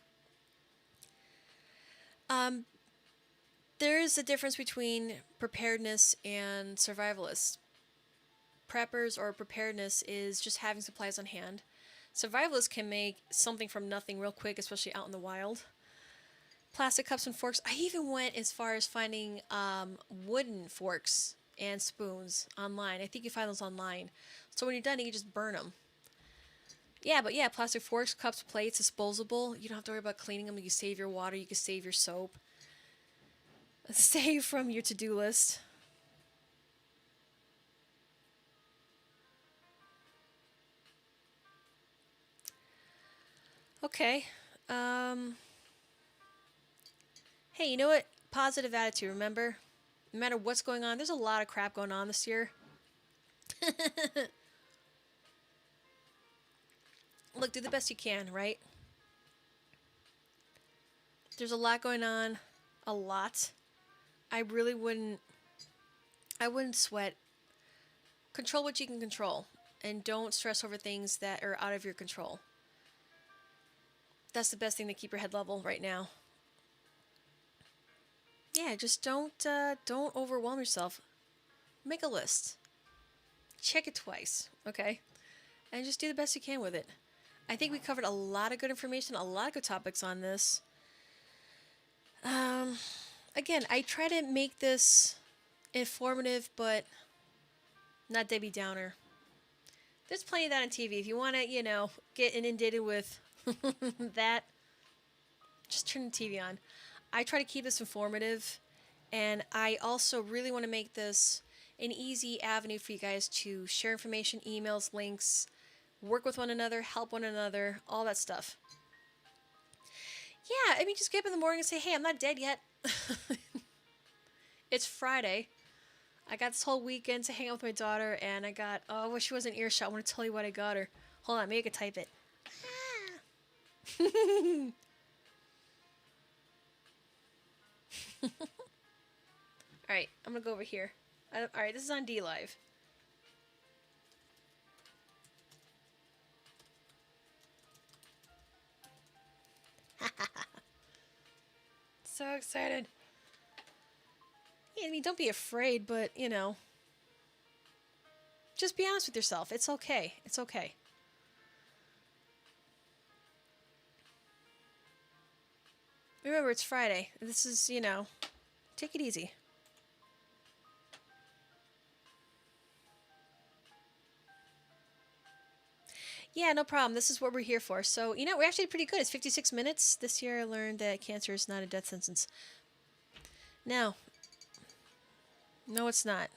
There is a difference between preparedness and survivalists. Preppers or preparedness is just having supplies on hand. Survivalists can make something from nothing real quick, especially out in the wild. Plastic cups and forks. I even went as far as finding wooden forks and spoons online. I think you find those online. So when you're done, you can just burn them. Yeah, but yeah, plastic forks, cups, plates, disposable. You don't have to worry about cleaning them. You can save your water. You can save your soap. Save from your to-do list. Okay. Hey, you know what? Positive attitude, remember? No matter what's going on, there's a lot of crap going on this year. Look, do the best you can, right? There's a lot going on. A lot. I wouldn't sweat. Control what you can control. And don't stress over things that are out of your control. That's the best thing to keep your head level right now. Yeah, just don't overwhelm yourself. Make a list. Check it twice, okay? And just do the best you can with it. I think we covered a lot of good information, a lot of good topics on this. Again, I try to make this informative, but not Debbie Downer. There's plenty of that on TV. If you want to, get inundated with that, just turn the TV on. I try to keep this informative, and I also really want to make this an easy avenue for you guys to share information, emails, links, work with one another, help one another, all that stuff. Yeah, I mean, just get up in the morning and say, hey, I'm not dead yet. It's Friday. I got this whole weekend to hang out with my daughter, and I got, oh, I wish she was in earshot. I want to tell you what I got her. Hold on, maybe I could type it. Alright, I'm going to go over here. Alright, this is on D Live. So excited. Yeah, I mean, don't be afraid, but, you know, just be honest with yourself. It's okay. It's okay. Remember, it's Friday. This is, you know, take it easy. Yeah, no problem. This is what we're here for. So, you know, we're actually pretty good. It's 56 minutes. This year I learned that cancer is not a death sentence. No. No, it's not.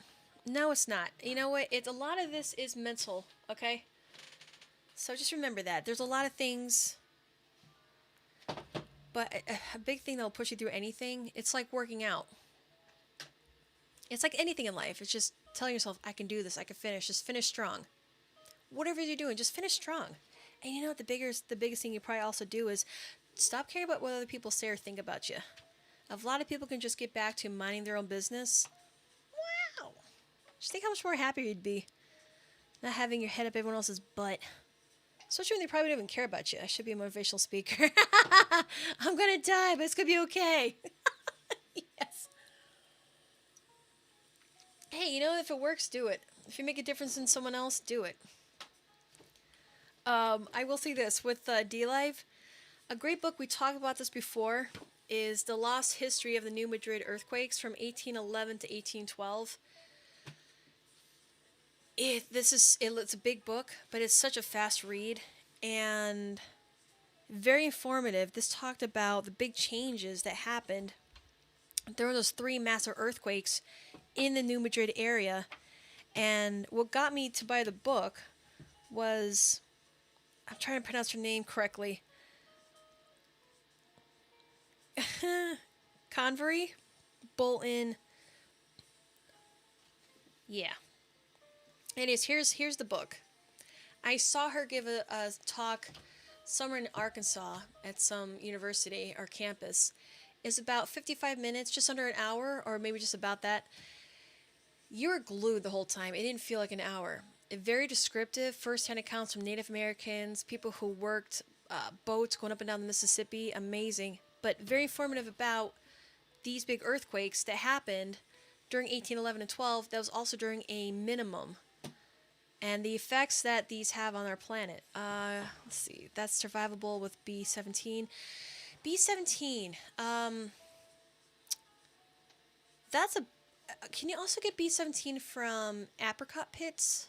No, it's not. You know what? A lot of this is mental, okay? So just remember that. There's a lot of things, but a big thing that'll push you through anything, it's like working out. It's like anything in life. It's just telling yourself, I can do this. I can finish. Just finish strong. Whatever you're doing, just finish strong. And you know what the biggest thing you probably also do is stop caring about what other people say or think about you. A lot of people can just get back to minding their own business. Wow. Just think how much more happier you'd be not having your head up everyone else's butt. Especially when they probably don't even care about you. I should be a motivational speaker. I'm gonna die, but it's gonna be okay. Yes. Hey, you know, if it works, do it. If you make a difference in someone else, do it. I will say this with D Live. A great book, we talked about this before, is The Lost History of the New Madrid Earthquakes from 1811 to 1812. It's a big book, but it's such a fast read and very informative. This talked about the big changes that happened. There were those 3 massive earthquakes in the New Madrid area, and what got me to buy the book was, I'm trying to pronounce her name correctly, Convery Bolton. Yeah. Anyways, here's the book. I saw her give a talk somewhere in Arkansas at some university or campus. It's about 55 minutes, just under an hour, or maybe just about that. You were glued the whole time. It didn't feel like an hour. Very descriptive, first-hand accounts from Native Americans, people who worked boats going up and down the Mississippi. Amazing. But very informative about these big earthquakes that happened during 1811 and 12. That was also during a minimum. And the effects that these have on our planet. Let's see. That's survivable with B17. B17. That's a... Can you also get B17 from apricot pits?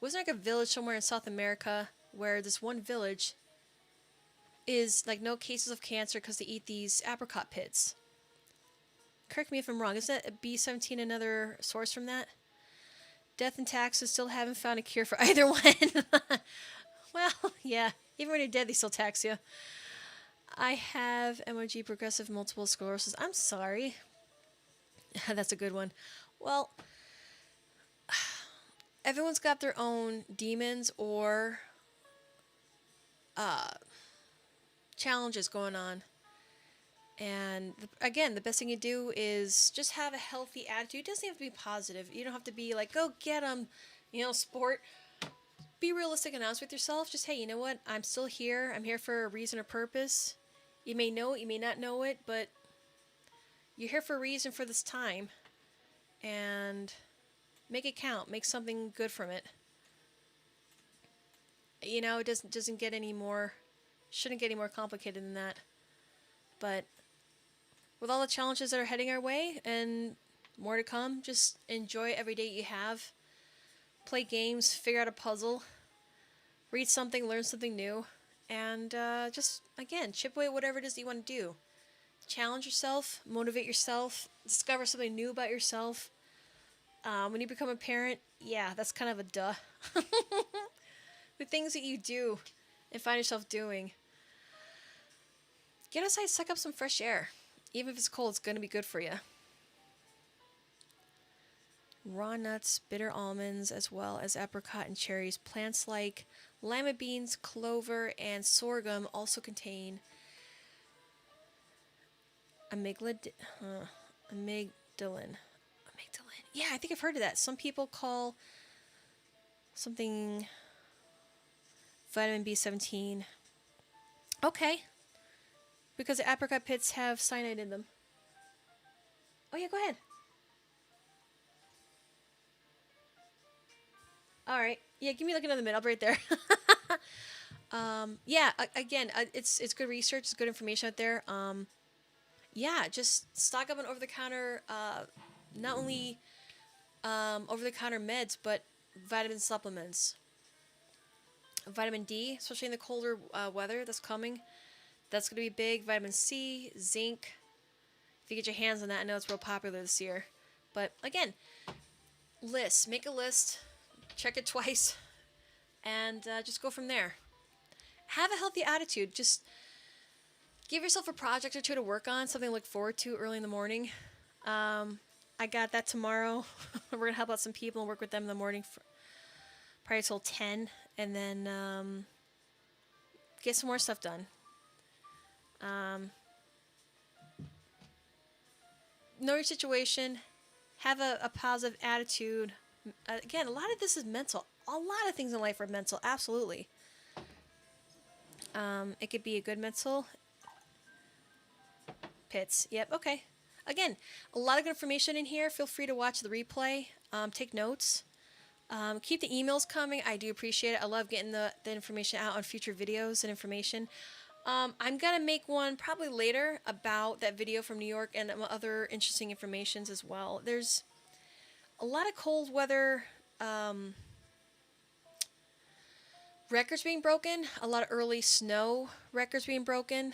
Wasn't there like a village somewhere in South America where this one village is like no cases of cancer because they eat these apricot pits? Correct me if I'm wrong. Isn't that B17 another source from that? Death and taxes, still haven't found a cure for either one. Well, yeah. Even when you're dead, they still tax you. I have MOG, progressive multiple sclerosis. I'm sorry. That's a good one. Well, everyone's got their own demons or challenges going on. And again, the best thing you do is just have a healthy attitude. It doesn't have to be positive. You don't have to be like, go get them, sport. Be realistic and honest with yourself. Just, hey, you know what? I'm still here. I'm here for a reason or purpose. You may know it, you may not know it, but you're here for a reason for this time. And make it count. Make something good from it. It doesn't get any more, shouldn't get any more complicated than that. But with all the challenges that are heading our way and more to come, just enjoy every day you have. Play games, figure out a puzzle, read something, learn something new, and just, again, chip away at whatever it is that you want to do. challenge yourself, motivate yourself, discover something new about yourself. When you become a parent, yeah, that's kind of a duh. The things that you do and find yourself doing. Get outside, suck up some fresh air. Even if it's cold, it's going to be good for you. Raw nuts, bitter almonds, as well as apricot and cherries. Plants like lima beans, clover, and sorghum also contain amygdalin. Amygdalin. Yeah, I think I've heard of that. Some people call something vitamin B17. Okay. Because the apricot pits have cyanide in them. Oh yeah, go ahead. All right. Yeah, give me like another minute. I'll be right there. Yeah. Again, it's good research. It's good information out there. Yeah, just stock up on over-the-counter. Not only over-the-counter meds, but vitamin supplements. Vitamin D, especially in the colder weather that's coming. That's going to be big. Vitamin C, zinc. If you get your hands on that, I know it's real popular this year. But again, lists. Make a list. Check it twice. And just go from there. Have a healthy attitude. Just give yourself a project or two to work on. Something to look forward to early in the morning. I got that tomorrow. We're going to help out some people and work with them in the morning. Probably till 10. And then get some more stuff done. Know your situation. Have a positive attitude. Again, a lot of this is mental. A lot of things in life are mental. Absolutely. It could be a good mental. Pits. Yep. Okay. Again, a lot of good information in here. Feel free to watch the replay. Take notes. Keep the emails coming. I do appreciate it. I love getting the information out on future videos and information. I'm going to make one probably later about that video from New York and other interesting informations as well. There's a lot of cold weather records being broken. A lot of early snow records being broken.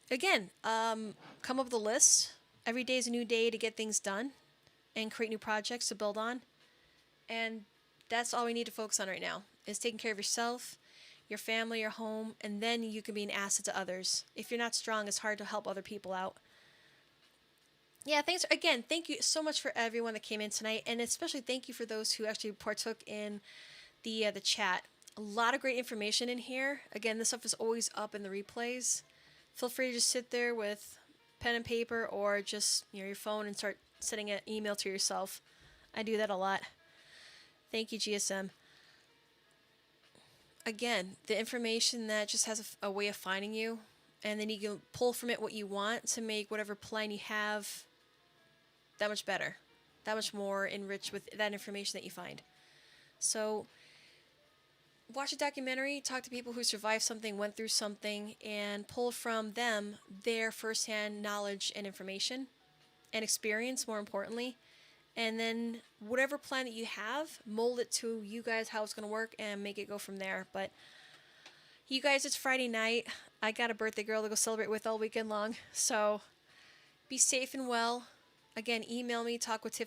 Again, come up with a list. Every day is a new day to get things done and create new projects to build on. And that's all we need to focus on right now, is taking care of yourself, your family, your home, and then you can be an asset to others. If you're not strong, it's hard to help other people out. Yeah, thanks. Again, thank you so much for everyone that came in tonight, and especially thank you for those who actually partook in the chat. A lot of great information in here. Again, this stuff is always up in the replays. Feel free to just sit there with pen and paper or just your phone and start sending an email to yourself. I do that a lot. Thank you, GSM. Again, the information that just has a way of finding you, and then you can pull from it what you want to make whatever plan you have that much better, that much more enriched with that information that you find. So watch a documentary, talk to people who survived something, went through something, and pull from them their firsthand knowledge and information and experience, more importantly. And then whatever plan that you have, mold it to you guys how it's going to work and make it go from there. But you guys, it's Friday night. I got a birthday girl to go celebrate with all weekend long. So be safe and well. Again, email me, talkwithtiff